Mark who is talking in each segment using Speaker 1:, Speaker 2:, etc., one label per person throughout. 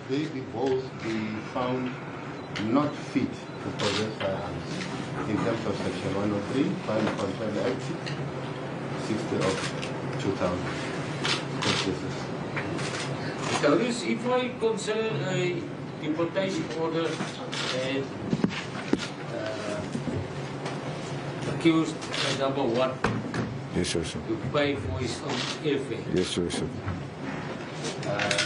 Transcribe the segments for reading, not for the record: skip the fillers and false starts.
Speaker 1: they both be found not fit to possess firearms in terms of Section 103, Fire Control Act 60 of 2000.
Speaker 2: So this, if I consider a deportation order and accused number one
Speaker 3: yes, Your Worship.
Speaker 2: to pay for his own airfare.
Speaker 3: Yes, Your Worship.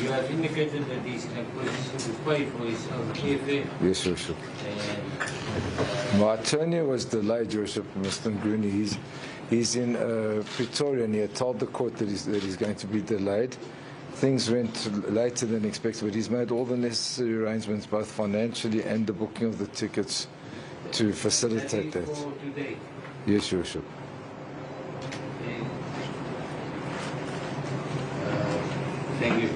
Speaker 2: You have indicated that he's in a position to pay for his own airfare.
Speaker 3: Yes, Your Worship.
Speaker 2: And
Speaker 3: My attorney was delayed, Your Worship, Mr. Nguni. He's in Pretoria, and he had told the court that he's going to be delayed. Things went later than expected, but he's made all the necessary arrangements, both financially and the booking of the tickets, to facilitate that.
Speaker 2: for today.
Speaker 3: Yes, Your Worship.
Speaker 2: Thank you.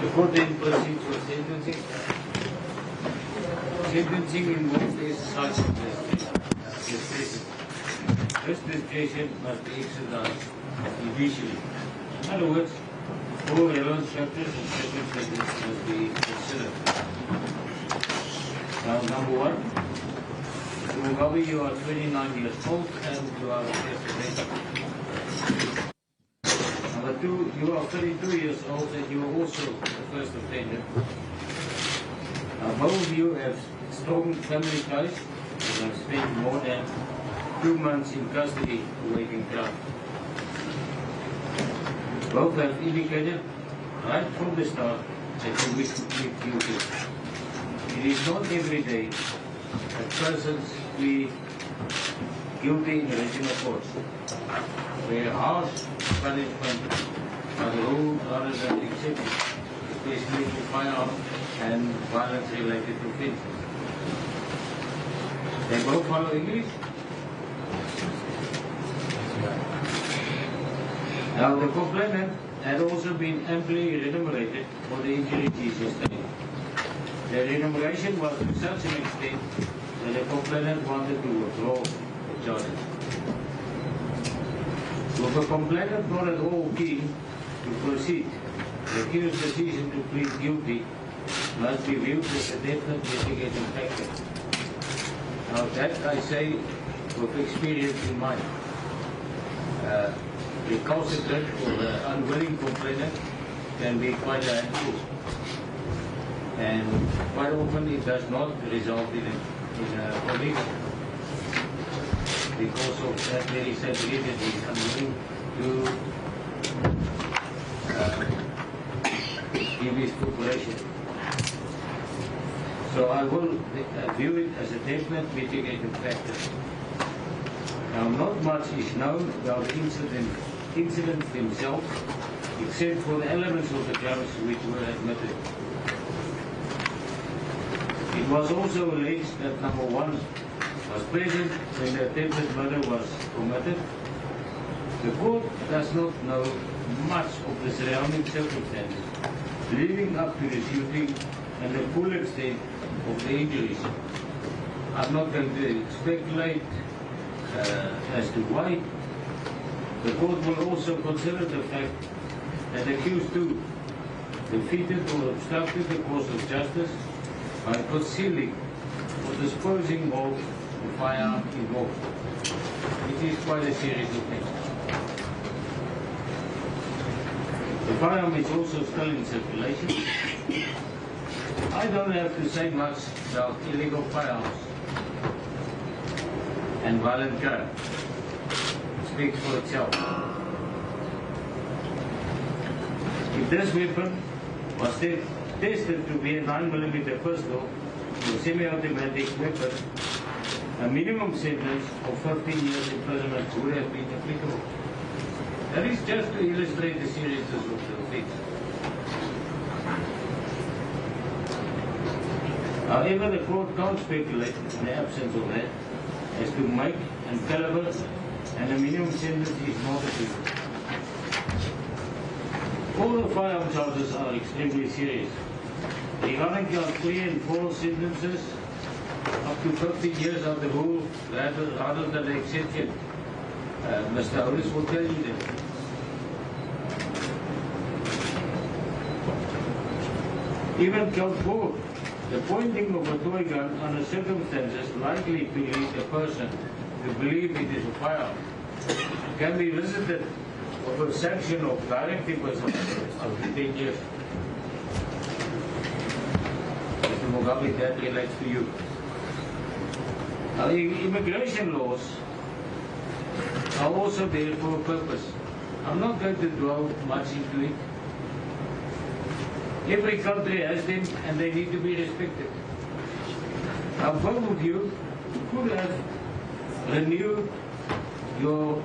Speaker 2: The court then proceeds with sentencing. Sentencing involves the exercise of discretion. This discretion must be exercised judicially. In other words, all relevant factors and circumstances must be considered. Now, number one, Zimbabwe, you are 29 years old and you are a resident. Number two, you are 32 years old and you are also the first offender. Now, both of you have strong family ties and have spent more than 2 months in custody awaiting trial. Both have indicated right from the start that they wish to plead guilty. It is not every day that persons plead guilty in regional courts, where harsh punishment are the rule rather than the exception, especially for firearms and violence-related offences. They both follow English. Now, the complainant had also been amply remunerated for the injuries he sustained. The remuneration was to such an extent that the complainant wanted to withdraw the charges. With the complainant not at all keen to proceed, the accused's decision to plead guilty must be viewed as a definite mitigating factor. Now, that I say with experience in mind. The recalcitrant or the unwilling complainant can be quite a handful. And quite often it does not result in a conviction because of that very same reason he is unwilling to give his cooperation. So I will view it as a definite mitigating factor. Now, not much is known about the incident himself, except for the elements of the crimes which were admitted. It was also alleged that number one was present when the attempted murder was committed. The court does not know much of the surrounding circumstances leading up to the shooting and the full extent of the injuries. I'm not going to speculate as to why. The court will also consider the fact that the accused too defeated or obstructed the course of justice by concealing or disposing of the firearm involved. It is quite a serious offense. The firearm is also still in circulation. I don't have to say much about illegal firearms and violent crime. It speaks for itself. If this weapon was tested to be a 9mm pistol or semi-automatic weapon, a minimum sentence of 15 years imprisonment would have been applicable. That is just to illustrate the seriousness of the offense. However, the court can't speculate in the absence of that as to make and caliber, and the minimum sentence is not applicable. All the firearm charges are extremely serious. Regarding count 3 and 4 sentences, up to 15 years are the rule rather than the exception. Mr. Oris will tell you that. Even count 4, the pointing of a toy gun under circumstances likely to lead a person to believe it is a firearm can be visited of a sanction of direct imposition up to 10 years. Mr. Mugabe, that relates to you. Now, immigration laws are also there for a purpose. I'm not going to dwell much into it. Every country has them and they need to be respected. Now, both of you could have renewed your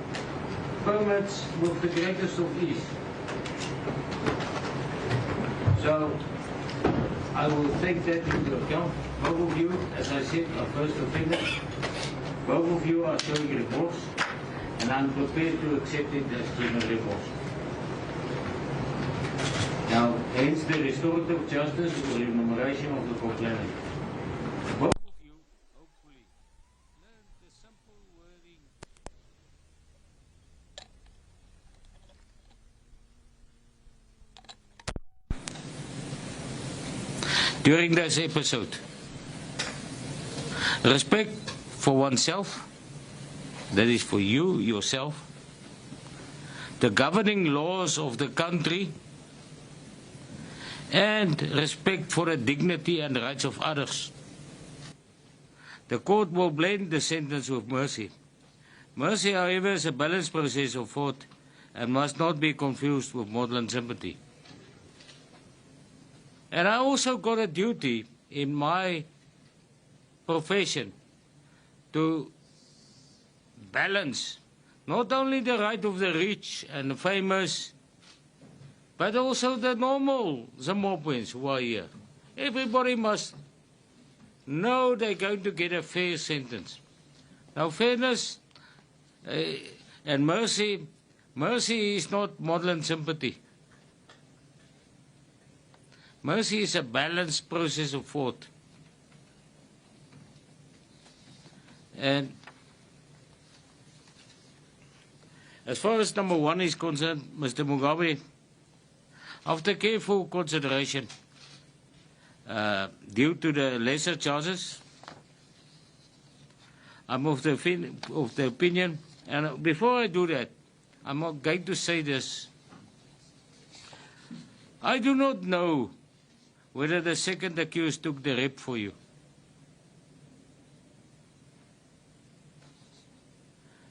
Speaker 2: permits with the greatest of ease. So, I will take that into account. Both of you, as I said, are first offenders. Both of you are showing remorse, and I'm prepared to accept it as genuine remorse. Now, hence the restorative justice or remuneration of the complainant. Both of you, hopefully, learned the simple wording. During this episode, respect for oneself, that is for you, yourself, the governing laws of the country, and respect for the dignity and rights of others. The court will blend the sentence with mercy. Mercy, however, is a balanced process of thought and must not be confused with maudlin sympathy. And I also got a duty in my profession to balance not only the right of the rich and the famous, but also the normal Zimbabweans who are here. Everybody must know they're going to get a fair sentence. Now, fairness and mercy is not maudlin sympathy. Mercy is a balanced process of thought. And as far as number 1 is concerned, Mr. Mugabe, after careful consideration, due to the lesser charges, I'm of the opinion, and before I do that, I'm not going to say this. I do not know whether the second accused took the rep for you.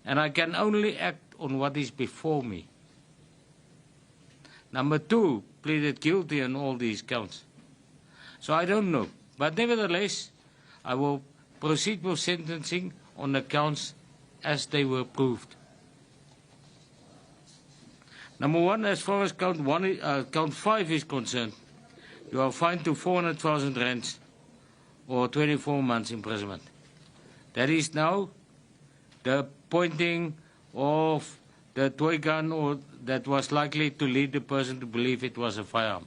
Speaker 2: And I can only act on what is before me. Number 2 pleaded guilty on all these counts. So I don't know. But nevertheless, I will proceed with sentencing on the counts as they were proved. Number 1, as far as count 5 is concerned, you are fined to 400,000 rands or 24 months imprisonment. That is now the pointing of the toy gun or that was likely to lead the person to believe it was a firearm.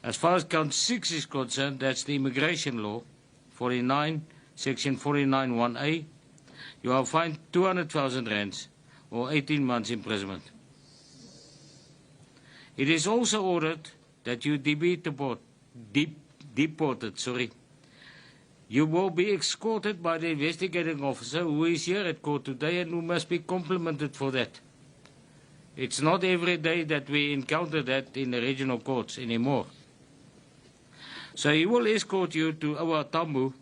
Speaker 2: As far as count 6 is concerned, that's the immigration law, 49, section 49(1)(a. You are fined 200,000 rands or 18 months imprisonment. It is also ordered that you be deported. You will be escorted by the investigating officer who is here at court today and who must be complimented for that. It's not every day that we encounter that in the regional courts anymore. So he will escort you to our Tambu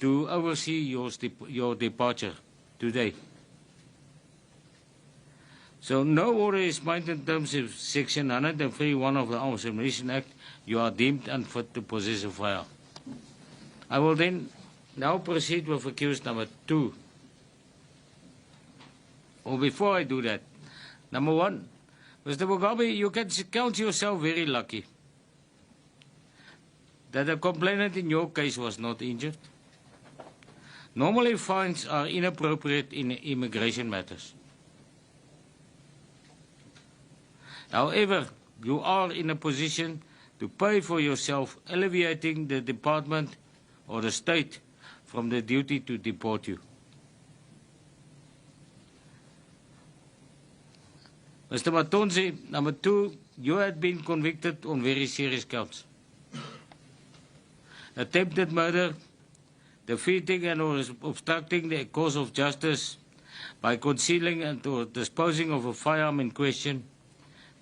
Speaker 2: to oversee your departure today. So no order is made in terms of section 103(1) of the Arms Ammunition Act. You are deemed unfit to possess a firearm. I will then now proceed with accused number 2. Or before I do that, number 1, Mr. Mugabe, you can count yourself very lucky that the complainant in your case was not injured. Normally, fines are inappropriate in immigration matters. However, you are in a position to pay for yourself, alleviating the department or the state from the duty to deport you. Mr. Matonzi, number 2, you had been convicted on very serious counts. Attempted murder, defeating and or obstructing the course of justice by concealing and or disposing of a firearm in question,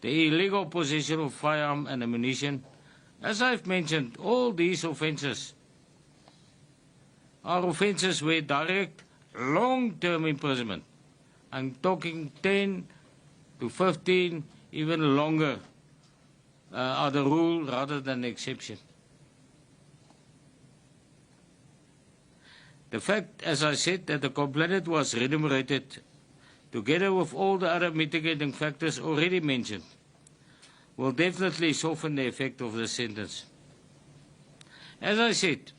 Speaker 2: the illegal possession of firearm and ammunition. As I've mentioned, all these offences are offences where direct long-term imprisonment, I'm talking 10 to 15, even longer, are the rule rather than the exception. The fact, as I said, that the complainant was remunerated, together with all the other mitigating factors already mentioned, will definitely soften the effect of the sentence. As I said,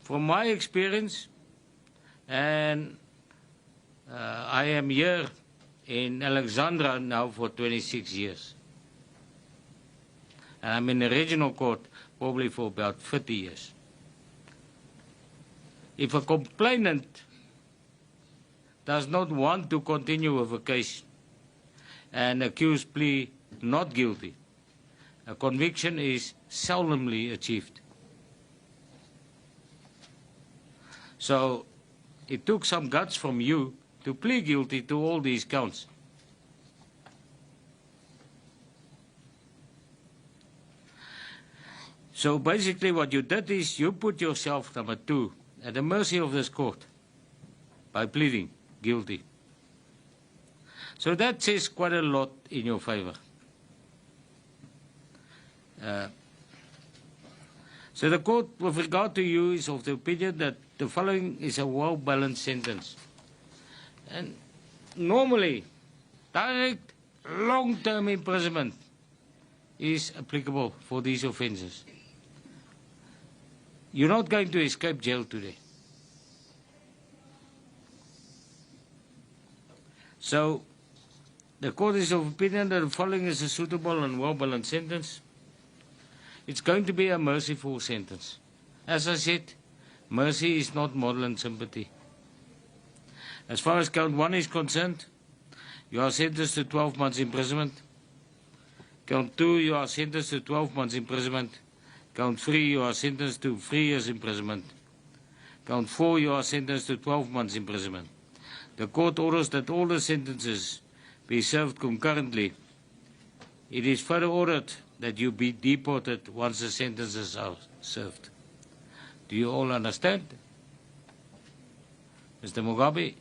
Speaker 2: from my experience, and I am here in Alexandra now for 26 years, and I'm in the regional court probably for about 50 years. If a complainant does not want to continue with a case and accused plea not guilty, a conviction is seldomly achieved. So it took some guts from you to plead guilty to all these counts. So basically what you did is you put yourself, number 2, at the mercy of this court by pleading guilty. So that says quite a lot in your favor. So the court, with regard to you, is of the opinion that the following is a well-balanced sentence. And normally, direct long-term imprisonment is applicable for these offences. You're not going to escape jail today. So, the court is of opinion that the following is a suitable and well-balanced sentence. It's going to be a merciful sentence. As I said, mercy is not modern sympathy. As far as count 1 is concerned, you are sentenced to 12 months imprisonment. Count 2, you are sentenced to 12 months imprisonment. Count 3, you are sentenced to 3 years imprisonment. Count 4, you are sentenced to 12 months imprisonment. The court orders that all the sentences be served concurrently. It is further ordered that you be deported once the sentences are served. Do you all understand? Mr. Mugabe?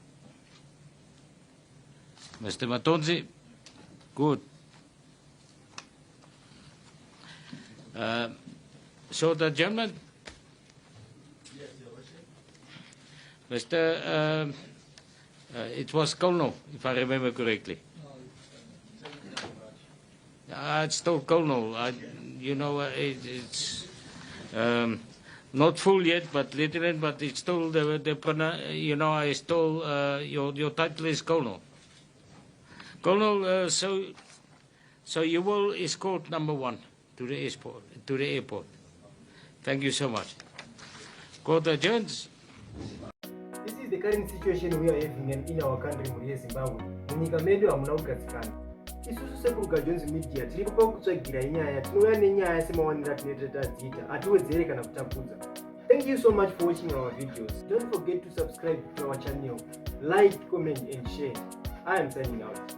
Speaker 2: Mr. Matonzi? Good. Short adjournment?
Speaker 4: Yes, Your Worship.
Speaker 2: Mr. It was Colonel, if I remember correctly. It's still Colonel. You know, it's not full yet, but Lieutenant. But it's still you know, I still your title is Colonel. Colonel, so you will escort number 1 to the airport. Thank you so much. Court adjourns.
Speaker 5: This is the current situation we are having in our country, Zimbabwe. Munyika medu hamuna kugadzikana. Isusu sePulga Jones Media tiri kupa kutsvagira inyaya, tinouya nenyaya semawanira tinenge tadziita, atiwedzere kana kutapudza. Thank you so much for watching our videos. Don't forget to subscribe to our channel, like, comment and share. I am signing out.